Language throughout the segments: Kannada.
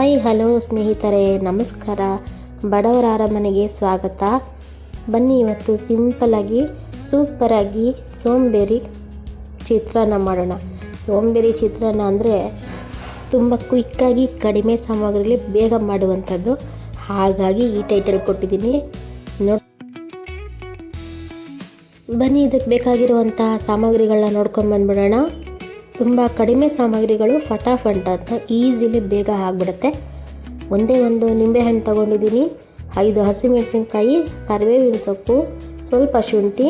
ಹಾಯ್ ಹಲೋ ಸ್ನೇಹಿತರೆ, ನಮಸ್ಕಾರ. ಬಡವರ ಅರಮನೆಗೆ ಸ್ವಾಗತ. ಬನ್ನಿ, ಇವತ್ತು ಸಿಂಪಲಾಗಿ ಸೂಪರಾಗಿ ಸೋಂಬೇರಿ ಚಿತ್ರಾನ್ನ ಮಾಡೋಣ. ಸೋಂಬೇರಿ ಚಿತ್ರಾನ್ನ ಅಂದರೆ ತುಂಬ ಕ್ವಿಕ್ಕಾಗಿ ಕಡಿಮೆ ಸಾಮಗ್ರಿಯಲ್ಲಿ ಬೇಗ ಮಾಡುವಂಥದ್ದು. ಹಾಗಾಗಿ ಈ ಟೈಟಲ್ ಕೊಟ್ಟಿದ್ದೀನಿ. ಬನ್ನಿ, ಇದಕ್ಕೆ ಬೇಕಾಗಿರುವಂಥ ಸಾಮಗ್ರಿಗಳನ್ನ ನೋಡ್ಕೊಂಬಂದ್ಬಿಡೋಣ. ತುಂಬ ಕಡಿಮೆ ಸಾಮಗ್ರಿಗಳು, ಫಟಾಫಟ್ ಅಂತ ಈಸಿಲಿ ಬೇಗ ಆಗಿಬಿಡುತ್ತೆ. ಒಂದೇ ಒಂದು ನಿಂಬೆಹಣ್ಣು ತೊಗೊಂಡಿದ್ದೀನಿ, 5 ಹಸಿಮೆಣಸಿನ್ಕಾಯಿ, ಕರಿಬೇವಿನ ಸೊಪ್ಪು, ಸ್ವಲ್ಪ ಶುಂಠಿ,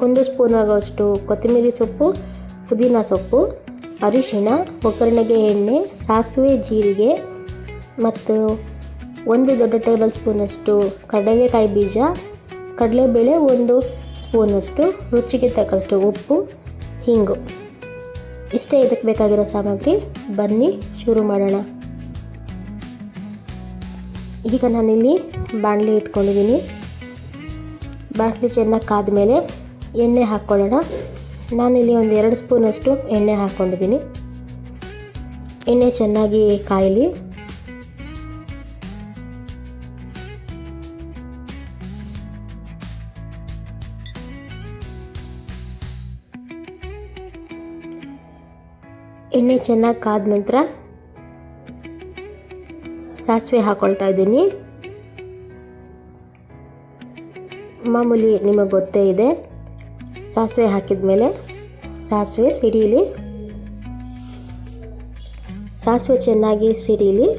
1 ಸ್ಪೂನ್ ಆಗೋಷ್ಟು ಕೊತ್ತಂಬರಿ ಸೊಪ್ಪು, ಪುದೀನ ಸೊಪ್ಪು, ಅರಿಶಿಣ, ಒಗ್ಗರಣೆಗೆ ಎಣ್ಣೆ, ಸಾಸಿವೆ, ಜೀರಿಗೆ ಮತ್ತು 1 ದೊಡ್ಡ ಟೇಬಲ್ ಸ್ಪೂನಷ್ಟು ಕಡಲೆಕಾಯಿ ಬೀಜ, ಕಡಲೆಬೇಳೆ 1 ಸ್ಪೂನಷ್ಟು, ರುಚಿಗೆ ತಕ್ಕಷ್ಟು ಉಪ್ಪು, ಹಿಂಗು. ಇಷ್ಟೇ ಇದಕ್ಕೆ ಬೇಕಾಗಿರೋ ಸಾಮಗ್ರಿ. ಬನ್ನಿ ಶುರು ಮಾಡೋಣ. ಈಗ ನಾನಿಲ್ಲಿ ಬಾಣಲಿ ಇಟ್ಕೊಂಡಿದ್ದೀನಿ. ಬಾಣಲಿ ಚೆನ್ನಾಗಿ ಕಾದ ಮೇಲೆ ಎಣ್ಣೆ ಹಾಕ್ಕೊಳ್ಳೋಣ. ನಾನಿಲ್ಲಿ ಒಂದು 2 ಸ್ಪೂನಷ್ಟು ಎಣ್ಣೆ ಹಾಕ್ಕೊಂಡಿದ್ದೀನಿ. ಎಣ್ಣೆ ಚೆನ್ನಾಗಿ ಕಾಯಲಿ. ಎಣ್ಣೆ ಚೆನ್ನಾಗಿ ಕಾದ ನಂತರ ಸಾಸಿವೆ ಹಾಕ್ಕೊಳ್ತಾ ಇದ್ದೀನಿ. ಮಾಮೂಲಿ ನಿಮಗೆ ಗೊತ್ತೇ ಇದೆ. ಸಾಸಿವೆ ಹಾಕಿದ ಮೇಲೆ ಸಾಸಿವೆ ಸಿಡೀಲಿ. ಸಾಸಿವೆ ಚೆನ್ನಾಗಿ ಸಿಡೀಲಿ.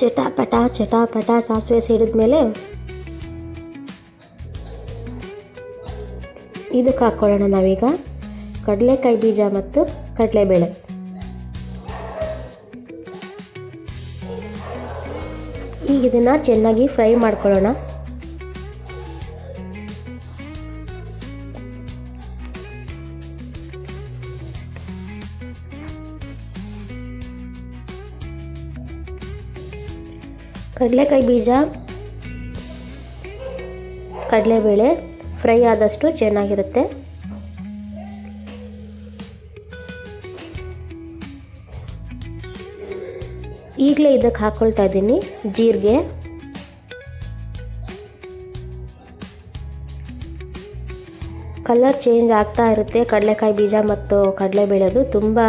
ಚಟಾಪಟ ಚಟಾಪಟ ಸಾಸಿವೆ ಸಿಡಿದ ಮೇಲೆ ಇದಕ್ಕೆ ಹಾಕ್ಕೊಳ್ಳೋಣ ನಾವೀಗ ಕಡಲೆಕಾಯಿ ಬೀಜ ಮತ್ತು ಕಡಲೆಬೇಳೆ. ಈಗ ಇದನ್ನು ಚೆನ್ನಾಗಿ ಫ್ರೈ ಮಾಡ್ಕೊಳ್ಳೋಣ. ಕಡಲೆಕಾಯಿ ಬೀಜ, ಕಡಲೆಬೇಳೆ ಫ್ರೈ ಆದಷ್ಟು ಚೆನ್ನಾಗಿರುತ್ತೆ. ಈಗಲೇ ಇದಕ್ಕೆ ಹಾಕ್ಕೊಳ್ತಾ ಇದ್ದೀನಿ ಜೀರಿಗೆ, ಕಲರ್ ಚೇಂಜ್ ಆಗ್ತಾ ಇರುತ್ತೆ. ಕಡಲೆಕಾಯಿ ಬೀಜ ಮತ್ತು ಕಡಲೆಬೇಳೆದು ತುಂಬ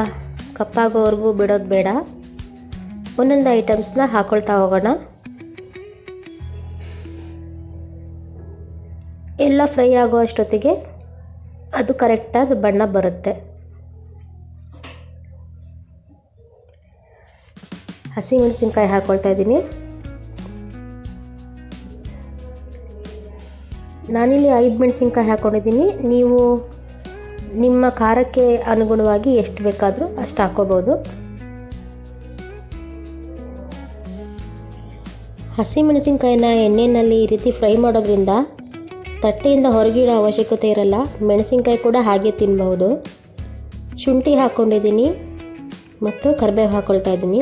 ಕಪ್ಪಾಗೋವರೆಗೂ ಬಿಡೋದು ಬೇಡ. ಒಂದೊಂದು ಐಟಮ್ಸ್ನ ಹಾಕ್ಕೊಳ್ತಾ ಹೋಗೋಣ. ಎಲ್ಲ ಫ್ರೈ ಆಗೋ ಅಷ್ಟೊತ್ತಿಗೆ ಅದು ಕರೆಕ್ಟಾದ ಬಣ್ಣ ಬರುತ್ತೆ. ಹಸಿಮೆಣಸಿನ್ಕಾಯಿ ಹಾಕ್ಕೊಳ್ತಾ ಇದ್ದೀನಿ. ನಾನಿಲ್ಲಿ 5 ಮೆಣಸಿನ್ಕಾಯಿ ಹಾಕ್ಕೊಂಡಿದ್ದೀನಿ. ನೀವು ನಿಮ್ಮ ಖಾರಕ್ಕೆ ಅನುಗುಣವಾಗಿ ಎಷ್ಟು ಬೇಕಾದರೂ ಅಷ್ಟು ಹಾಕ್ಕೋಬೋದು. ಹಸಿಮೆಣಸಿನ್ಕಾಯಿನ ಎಣ್ಣೆಯಲ್ಲಿ ಈ ರೀತಿ ಫ್ರೈ ಮಾಡೋದ್ರಿಂದ ತಟ್ಟೆಯಿಂದ ಹೊರಗಿಡೋ ಅವಶ್ಯಕತೆ ಇರಲ್ಲ. ಮೆಣಸಿನ್ಕಾಯಿ ಕೂಡ ಹಾಗೆ ತಿನ್ಬಹುದು. ಶುಂಠಿ ಹಾಕ್ಕೊಂಡಿದ್ದೀನಿ ಮತ್ತು ಕರಿಬೇವು ಹಾಕ್ಕೊಳ್ತಾ ಇದ್ದೀನಿ.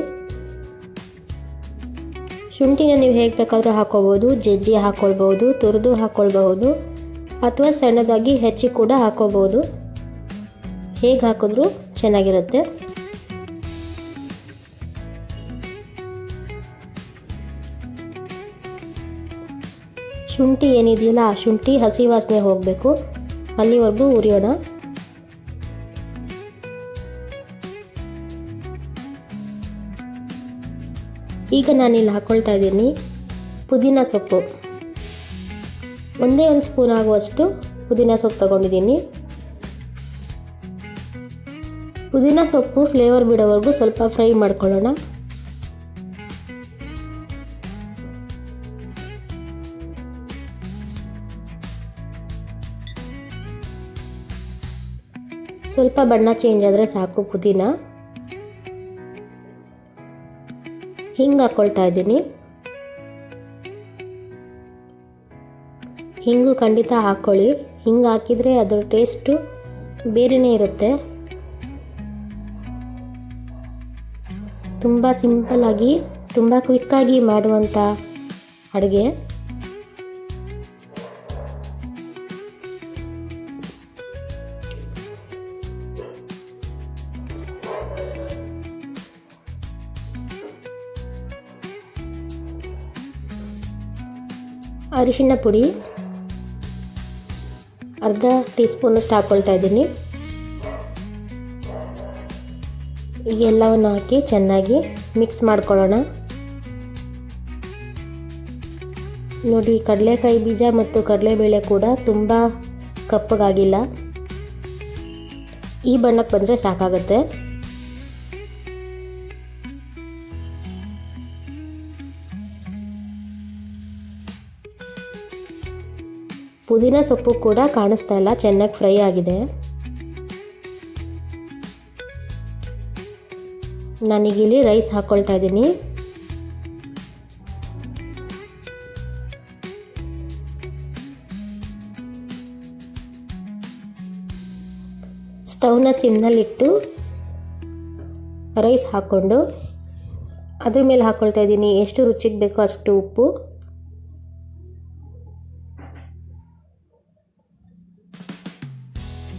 ಶುಂಠಿನ ನೀವು ಹೇಗೆ ಬೇಕಾದರೂ ಹಾಕ್ಕೋಬೋದು. ಜಜ್ಜಿ ಹಾಕ್ಕೊಳ್ಬೋದು, ತುರಿದು ಹಾಕ್ಕೊಳ್ಬಹುದು, ಅಥವಾ ಸಣ್ಣದಾಗಿ ಹೆಚ್ಚಿ ಕೂಡ ಹಾಕ್ಕೋಬೋದು. ಹೇಗೆ ಹಾಕಿದ್ರೂ ಚೆನ್ನಾಗಿರುತ್ತೆ. ಶುಂಠಿ ಏನಿದೆಯಲ್ಲ, ಆ ಶುಂಠಿ ಹಸಿ ವಾಸನೆ ಹೋಗಬೇಕು, ಅಲ್ಲಿವರೆಗೂ ಉರಿಯೋಣ. ಈಗ ನಾನಿಲ್ಲಿ ಹಾಕ್ಕೊಳ್ತಾ ಇದ್ದೀನಿ ಪುದೀನ ಸೊಪ್ಪು. ಒಂದೇ 1 ಸ್ಪೂನ್ ಆಗುವಷ್ಟು ಪುದೀನ ಸೊಪ್ಪು ತಗೊಂಡಿದ್ದೀನಿ. ಪುದೀನ ಸೊಪ್ಪು ಫ್ಲೇವರ್ ಬಿಡೋವರೆಗೂ ಸ್ವಲ್ಪ ಫ್ರೈ ಮಾಡ್ಕೊಳ್ಳೋಣ. ಸ್ವಲ್ಪ ಬಣ್ಣ ಚೇಂಜ್ ಆದರೆ ಸಾಕು. ಪುದೀನ ಹಿಂಗೆ ಹಾಕ್ಕೊಳ್ತಾ ಇದ್ದೀನಿ. ಹಿಂಗು ಖಂಡಿತ ಹಾಕ್ಕೊಳ್ಳಿ. ಹಿಂಗೆ ಹಾಕಿದರೆ ಅದರ ಟೇಸ್ಟು ಬೇರೆಯೇ ಇರುತ್ತೆ. ತುಂಬ ಸಿಂಪಲ್ಲಾಗಿ, ತುಂಬ ಕ್ವಿಕ್ಕಾಗಿ ಮಾಡುವಂಥ ಅಡುಗೆ. ಅರಿಶಿನ ಪುಡಿ ಅರ್ಧ ಟೀ ಸ್ಪೂನಷ್ಟು ಹಾಕ್ಕೊಳ್ತಾ ಇದ್ದೀನಿ. ಈಗ ಎಲ್ಲವನ್ನು ಹಾಕಿ ಚೆನ್ನಾಗಿ ಮಿಕ್ಸ್ ಮಾಡ್ಕೊಳ್ಳೋಣ. ನೋಡಿ, ಕಡಲೆಕಾಯಿ ಬೀಜ ಮತ್ತು ಕಡಲೆಬೇಳೆ ಕೂಡ ತುಂಬ ಕಪ್ಪಗಾಗಿಲ್ಲ. ಈ ಬಣ್ಣಕ್ಕೆ ಬಂದರೆ ಸಾಕಾಗುತ್ತೆ. ಪುದೀನ ಸೊಪ್ಪು ಕೂಡ ಕಾಣಿಸ್ತಾ ಇಲ್ಲ, ಚೆನ್ನಾಗಿ ಫ್ರೈ ಆಗಿದೆ. ನಾನೀಗಿಲ್ಲಿ ರೈಸ್ ಹಾಕ್ಕೊಳ್ತಾ ಇದ್ದೀನಿ. ಸ್ಟವ್ನ ಸಿಮ್ನಲ್ಲಿಟ್ಟು ರೈಸ್ ಹಾಕ್ಕೊಂಡು ಅದ್ರ ಮೇಲೆ ಹಾಕ್ಕೊಳ್ತಾ ಇದ್ದೀನಿ ಎಷ್ಟು ರುಚಿಗೆ ಬೇಕೋ ಅಷ್ಟು ಉಪ್ಪು,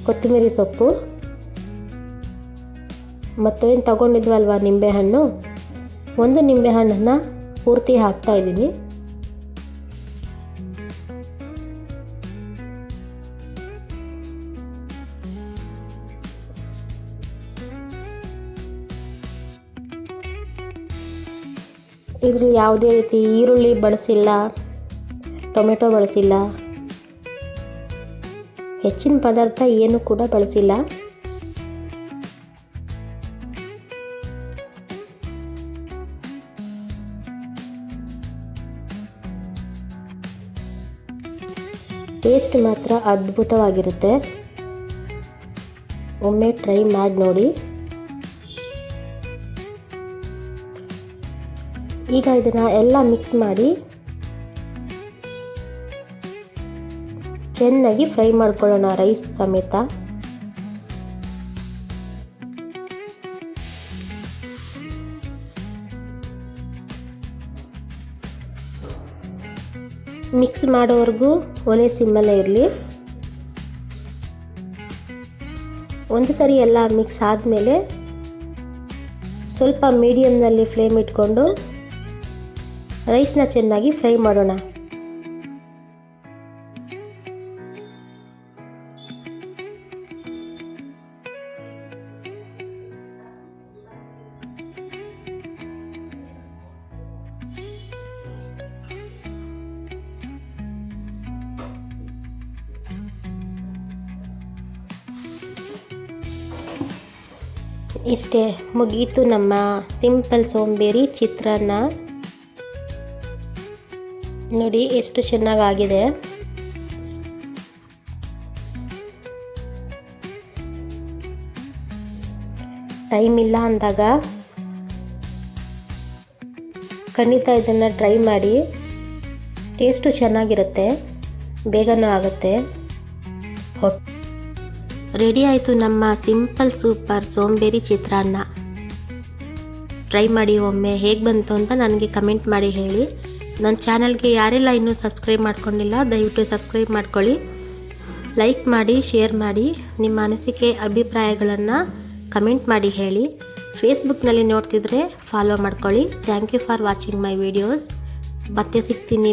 ಕೊತ್ತಂಬರಿ ಸೊಪ್ಪು ಮತ್ತು ಏನು ತಗೊಂಡಿದ್ವಲ್ವ ನಿಂಬೆಹಣ್ಣು, ಒಂದು ನಿಂಬೆಹಣ್ಣನ್ನು ಪೂರ್ತಿ ಹಾಕ್ತಾ ಇದ್ದೀನಿ. ಇದರಲ್ಲಿ ಯಾವುದೇ ರೀತಿ ಈರುಳ್ಳಿ ಬಳಸಿಲ್ಲ, ಟೊಮೆಟೊ ಬಳಸಿಲ್ಲ, ಹೆಚ್ಚಿನ ಪದಾರ್ಥ ಏನು ಕೂಡ ಬಳಸಿಲ್ಲ. ಟೇಸ್ಟ್ ಮಾತ್ರ ಅದ್ಭುತವಾಗಿರುತ್ತೆ. ಒಮ್ಮೆ ಟ್ರೈ ಮಾಡಿ ನೋಡಿ. ಈಗ ಇದನ್ನು ಎಲ್ಲ ಮಿಕ್ಸ್ ಮಾಡಿ ಚೆನ್ನಾಗಿ ಫ್ರೈ ಮಾಡ್ಕೊಳ್ಳೋಣ ರೈಸ್ ಸಮೇತ. ಮಿಕ್ಸ್ ಮಾಡೋವರೆಗೂ ಒಲೆ ಸಿಮ್ಮಲ್ಲೇ ಇರಲಿ. ಒಂದು ಸರಿ ಎಲ್ಲ ಮಿಕ್ಸ್ ಆದಮೇಲೆ ಸ್ವಲ್ಪ ಮೀಡಿಯಮ್ನಲ್ಲಿ ಫ್ಲೇಮ್ ಇಟ್ಕೊಂಡು ರೈಸ್ನ ಚೆನ್ನಾಗಿ ಫ್ರೈ ಮಾಡೋಣ. ಇಷ್ಟೇ, ಮುಗೀತು ನಮ್ಮ ಸಿಂಪಲ್ ಸೋಂಬೇರಿ ಚಿತ್ರಾನ್ನ. ನೋಡಿ ಎಷ್ಟು ಚೆನ್ನಾಗಾಗಿದೆ. ಟೈಮ್ ಇಲ್ಲ ಅಂದಾಗ ಖಂಡಿತ ಇದನ್ನು ಟ್ರೈ ಮಾಡಿ. ಟೇಸ್ಟು ಚೆನ್ನಾಗಿರುತ್ತೆ, ಬೇಗನೂ ಆಗುತ್ತೆ. ರೆಡಿ ಆಯಿತು ನಮ್ಮ ಸಿಂಪಲ್ ಸೂಪರ್ ಸೋಂಬೇರಿ ಚಿತ್ರಾನ್ನ. ಟ್ರೈ ಮಾಡಿ ಒಮ್ಮೆ, ಹೇಗೆ ಬಂತು ಅಂತ ನನಗೆ ಕಮೆಂಟ್ ಮಾಡಿ ಹೇಳಿ. ನನ್ನ ಚಾನಲ್ಗೆ ಯಾರೆಲ್ಲ ಇನ್ನೂ ಸಬ್ಸ್ಕ್ರೈಬ್ ಮಾಡ್ಕೊಂಡಿಲ್ಲ ದಯವಿಟ್ಟು ಸಬ್ಸ್ಕ್ರೈಬ್ ಮಾಡ್ಕೊಳ್ಳಿ. ಲೈಕ್ ಮಾಡಿ, ಶೇರ್ ಮಾಡಿ, ನಿಮ್ಮ ಅನಿಸಿಕೆ ಅಭಿಪ್ರಾಯಗಳನ್ನು ಕಮೆಂಟ್ ಮಾಡಿ ಹೇಳಿ. ಫೇಸ್ಬುಕ್ನಲ್ಲಿ ನೋಡ್ತಿದ್ರೆ ಫಾಲೋ ಮಾಡ್ಕೊಳ್ಳಿ. Thank you for watching my videos. ಮತ್ತೆ ಸಿಗ್ತೀನಿ.